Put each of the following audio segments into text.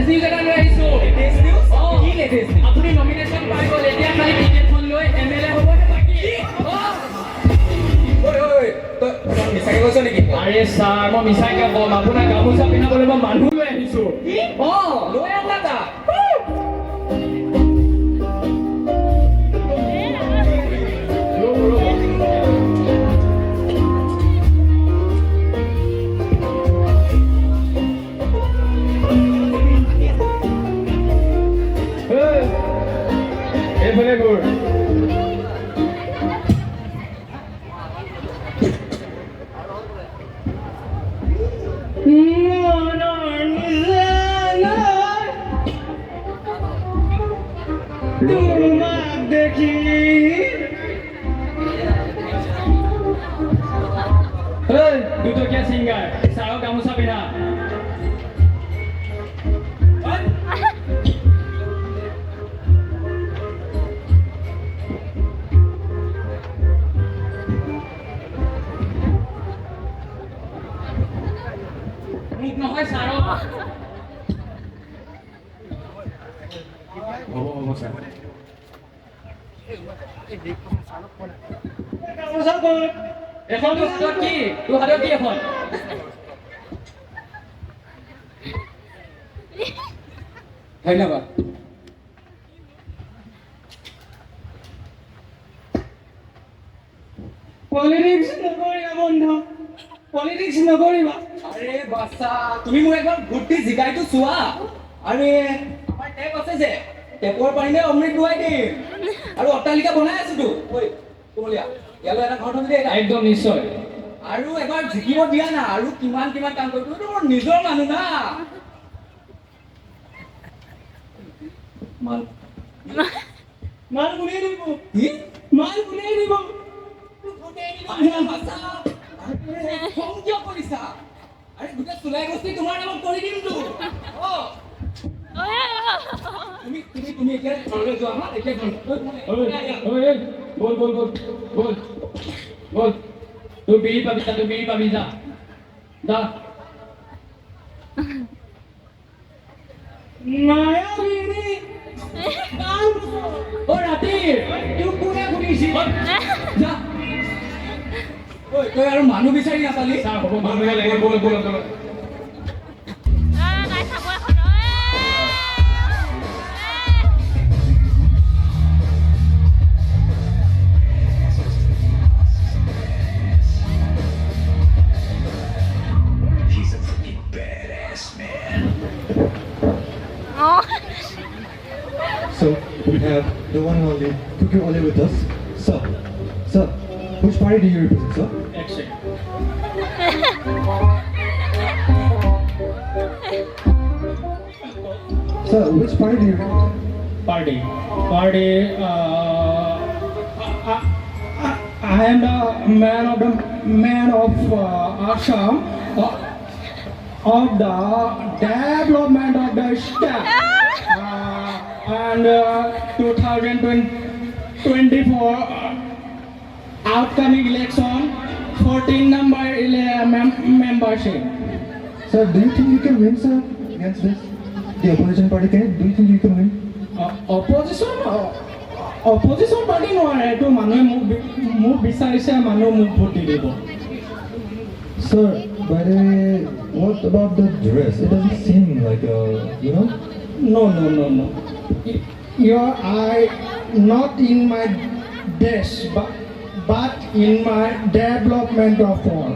News এটা লৈ আহিছোঁ। লেটেষ্ট নিউজ কি লেটেষ্ট নিউজ আপুনি নমিনেশ্যন পাই গ'ল, এতিয়া খালি টিকেটখন লৈ MLA হ'বহে বাকী। ঐ তই মিছাকে কৈছ নেকি আৰে ছাৰ, মই মিছাকে ক'ম, আপোনাক গামোচা পিন্ধাবলৈ মই মানুহ লৈ আহিছোঁ। লৈ আনা তাক এইফালে ঘূৰ। তোমাক দেখি দুটকীয়া ছিংগাৰ ছাৰক গামোচা পিন্ধা। মোক নহয় ছাৰক। হ'ব ছাৰ। এখন তোৰ হাতত কি? তোৰ হাতত কি এখন? ধন্যবাদ। পলিটিক্স নকৰিবা বন্ধু, পলিটিক্স নকৰিবা। আৰে বাচ্চা তুমি মোক একবাৰ ভোট দি জিকাইটো চোৱা। আৰে আমাৰ টেপ আছে যে টেপৰ পানীৰে অমৃত ডুবাই দিম আৰু অট্টালিকা বনাই আছোতো। ঐ কোমলীয়া ইয়ালৈ এটা ঘৰ থবি দেই এটা। একদম নিশ্চয়। আৰু এবাৰ জিকিব দিয়া না, আৰু কিমান কিমান কাম কৰিব, তুমিতো মোৰ নিজৰ মানুহ না। মাল মাল কোনে দিব? কি মাল কোনে দিব? আৰে বাচ্চা খং কিয় কৰিছা? আৰে গোটেই চুলাই বস্তি তোমাৰ নামত কৰি দিমতো। তুমি তুমি তুমি এতিয়া ঘৰলৈ যোৱা হা, এতিয়া ঘৰলৈ বল বল বল বল বল। তুই বিড়ি পাবি যা, তুই বিড়ি পাবি যা যা। মায়াবিনী ও ৰাতি তোক কোনে সুধিছিল? যা। ঐ তই আৰু মানুহ বিচাৰি নাপালি? ছাৰ হ'ব, মানুহে লাগে। বল বল বল। So we have the one and only Cookie Ole with us. Sir, which party do you represent, sir? এক second. Sir, which party do you represent? Party. I am the man of Assam of the development of the state. And 2024 upcoming election 14 number membership. Sir, do you think you can win, sir, against this? The opposition party candidate, do you think you can win? Opposition party নোৱাৰে, এইটো মানুহে মোক বিচাৰিছে, মানুহ মোক vote দি দিব। Sir, by the way, what about the dress? It doesn't seem like No. Your eye not in my dress, but in my development of all.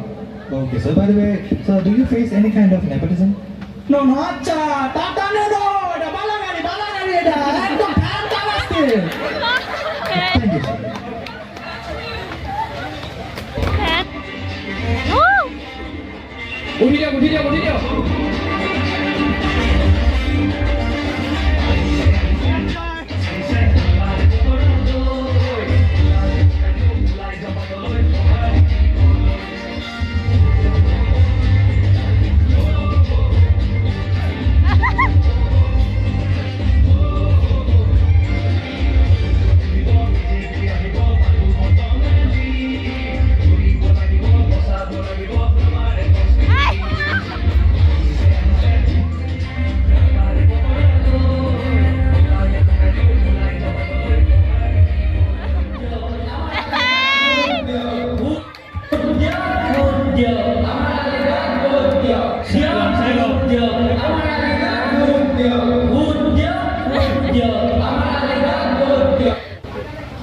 Okay, sir, by the way, sir, do you face any kind of nepotism? No, আচ্ছা, Tata nano, এটা বালাগাড়ি, এটা একদম fantastic. Thank you, sir. উঠি দিয়ক।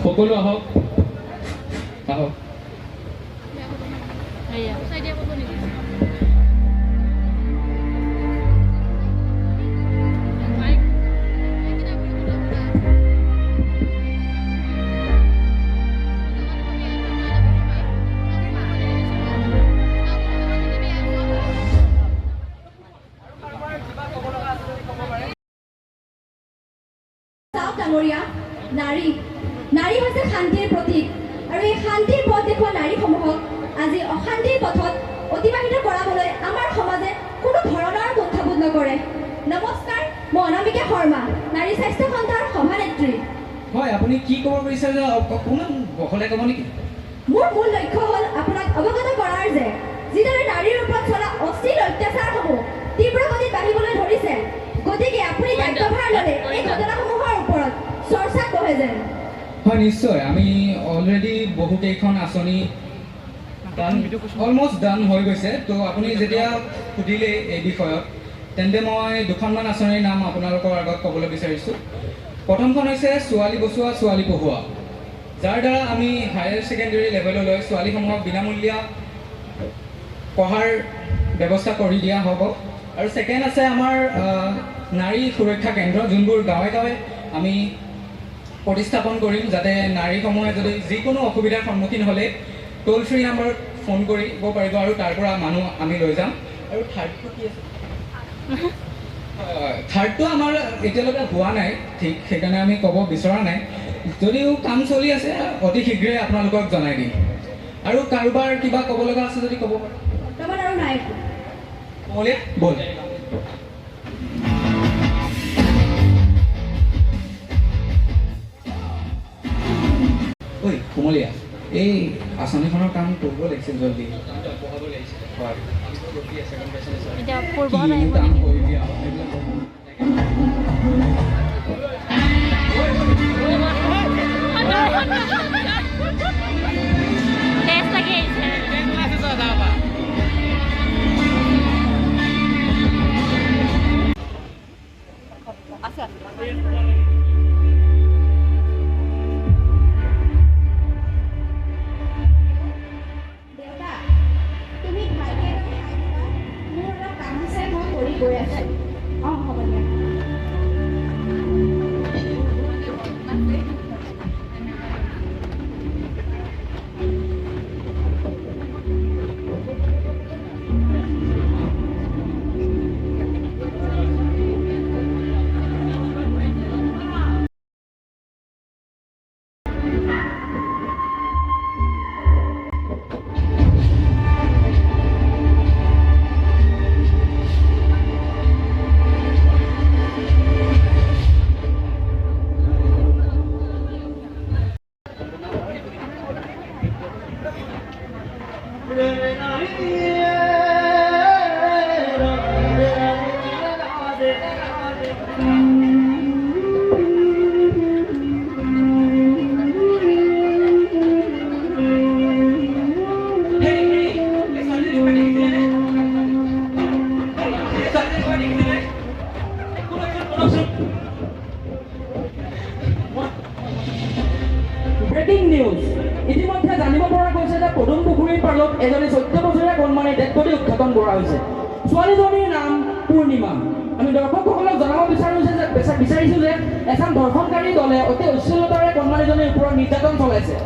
সকলো আহক আহক চাওক ডাঙৰীয়া, নাৰী হৈছে শান্তিৰ প্ৰতীক আৰু এই শান্তিৰ পথ দেখুওৱা নাৰীসমূহক আজি অশান্তিৰ পথত অতিবাহিত কৰাবলৈ আমাৰ সমাজে কোনো ধৰণৰ কুণ্ঠাবোধ নকৰে। নমস্কাৰ, মই অনামিকা শৰ্মা, নাৰী স্বাস্থ্য সন্থাৰ সভানেত্ৰী। হয় আপুনি কি ক'ব বিচাৰিছে অকণমান বহলাই ক'ব নেকি? মোৰ মূল লক্ষ্য হ'ল আপোনাক অৱগত কৰাৰ যে যিদৰে নাৰীৰ ওপৰত চলা অশ্লীল অত্যাচাৰসমূহ তীব্ৰ গতিত বাঢ়িবলৈ ধৰিছে, গতিকে আপুনি দায়িত্বভাৰ ল'লে এই ঘটনাসমূহৰ ওপৰত চৰ্চাত বহে যেন। হয় নিশ্চয়, আমি অলৰেডি বহুকেইখন আঁচনি অলমষ্ট ডান হৈ গৈছে। তো আপুনি যেতিয়া সুধিলে এই বিষয়ত, তেন্তে মই দুখনমান আঁচনিৰ নাম আপোনালোকৰ আগত ক'বলৈ বিচাৰিছোঁ। প্ৰথমখন হৈছে ছোৱালী বচোৱা ছোৱালী পঢ়োৱা, যাৰ দ্বাৰা আমি হায়াৰ ছেকেণ্ডেৰী লেভেললৈ ছোৱালীসমূহক বিনামূলীয়া পঢ়াৰ ব্যৱস্থা কৰি দিয়া হ'ব। আৰু ছেকেণ্ড আছে আমাৰ নাৰী সুৰক্ষা কেন্দ্ৰ, যোনবোৰ গাঁৱে গাঁৱে আমি প্ৰতিস্থাপন কৰিম, যাতে নাৰীসমূহে যদি যিকোনো অসুবিধাৰ সন্মুখীন হ'লে টোল ফ্ৰী নাম্বাৰত ফোন কৰিব পাৰিব আৰু তাৰ পৰা মানুহ আমি লৈ যাম। আৰু থাৰ্ডটো কি আছে? থাৰ্ডটো আমাৰ এতিয়ালৈকে হোৱা নাই, ঠিক সেইকাৰণে আমি ক'ব বিচৰা নাই। যদিও কাম চলি আছে, অতি শীঘ্ৰে আপোনালোকক জনাই দিম। আৰু কাৰোবাৰ কিবা ক'ব লগা আছে যদি ক'ব পাৰে। বৰ্তমান আৰু নাই। বল ঐ কুমলীয়া, এই আঁচনিখনৰ কাম কৰিব লাগিছিল জলদি। হয় এতিয়া পূৰ্বত আহিব কাম নেকি? কৰি দিয়া এইবিলাক টেষ্ট লাগি আহিছে। দেউতা, তুমি ভালকে খাই দিবা। মোৰ অলপ কাম আছে, মই কৰি গৈ আছোঁ। অঁ, হ'ব দিয়া। ব্ৰেকিং নিউজ, ইতিমধ্যে জানিব পৰা গৈছে যে পদুম পুখুৰীৰ পাৰত এজনী 14 বছৰীয়া কণমানিৰ ডেড বডি উৎঘাটন কৰা হৈছে। ছোৱালীজনীৰ নাম পূৰ্ণিমা। আমি দৰ্শকসকলক জনাব বিচাৰিছোঁ যে এচাম ধৰ্ষণকাৰী দলে অতি অশ্লীলতাৰে কণমানিজনীৰ ওপৰত নিৰ্যাতন চলাইছে।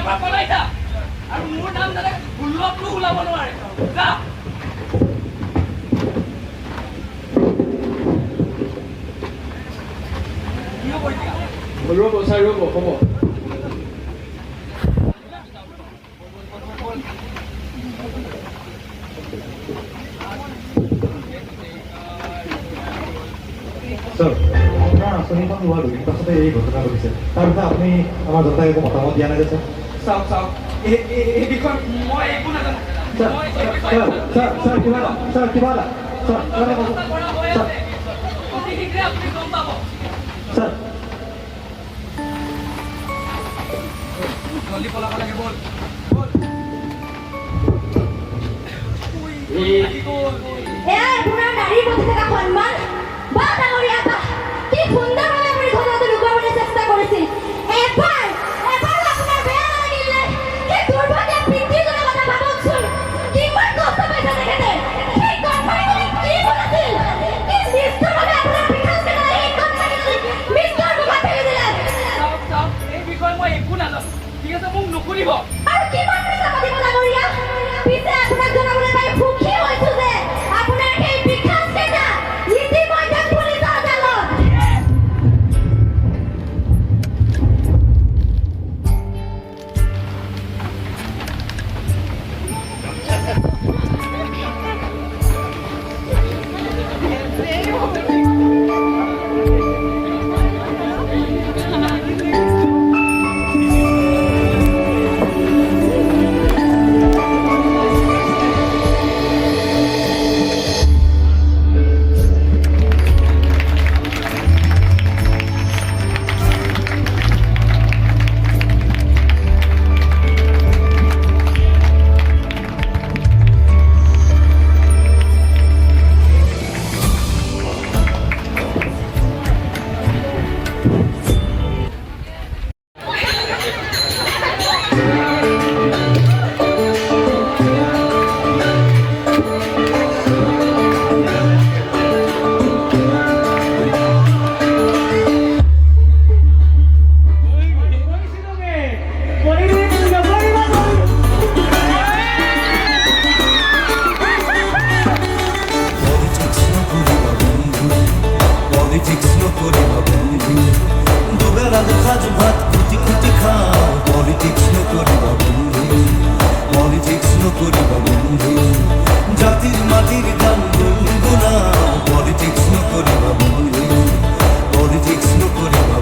পৰা পলাই যা আৰু মোৰ নাম যাতে ভুলতো ওলাব নোৱাৰে যা কি হ'ব এতিয়া ৰ'ব ছাৰ ৰ'ব হ'ব স্যাৰ আপনাৰ আঁচনিখন লোৱাৰ দুদিন পাছতে এই ঘটনা ঘটিছে তাৰ বিষয়ে আপুনি আমাৰ জনতাক একো মতামত দিয়া নাই যে স্যার চাওক চাওক এই বিষয়ে মই একো নাজানো স্যার মই এই বিষয়ে স্যার স্যার স্যার কিবা এটা স্যার কিবা এটা স্যার কিবা এটা ব্যৱস্থা কৰা হৈ স্যাৰ আছে অতি শীঘ্ৰে আপুনি গম পাব স্যাৰ জলদি পলাব লাগে বল বল এয়া আপোনাৰ নাৰীৰ প্ৰতি থকা সন্মান বা ডাঙৰীয়া বা কি সুন্দৰভাৱে আপুনি ঘটনাটো লুকুৱাবলৈ চেষ্টা কৰিছিল এবাৰ আপোনাৰ বেয়া লাগিল নে কি দুৰ্ভাগ্য পিতৃজনৰ কথা ভাবকচোন কিমান কষ্ট পাইছে তেখেতে সেই কৰ্মচাৰীজনে কি বনাইছিল কি নিষ্ঠুৰভাৱে আপোনাৰ পিঠাত পেলাই সেই কৰ্মচাৰীজনীক মৃত্যুৰ মুখত ঠেলি দিলে চাওক চাওক এই বিষয়ে মই একো নাজানো ঠিক আছে মোক নুশুনিব আৰু কিমান মিছা পাতিব ডাঙৰীয়া পিছে আপোনাক জনাবলৈ পাই সুখী হৈছো যে আপোনাৰ সেই বিখাস কেইটা ইতিমধ্যে পুলিচৰ জালত Politics no koriba bondhu dubela khaj bhat kuti kuti khao Politics no koriba bondhu Politics no koriba bondhu jatir matir gan guna Politics no koriba bondhu Politics no koriba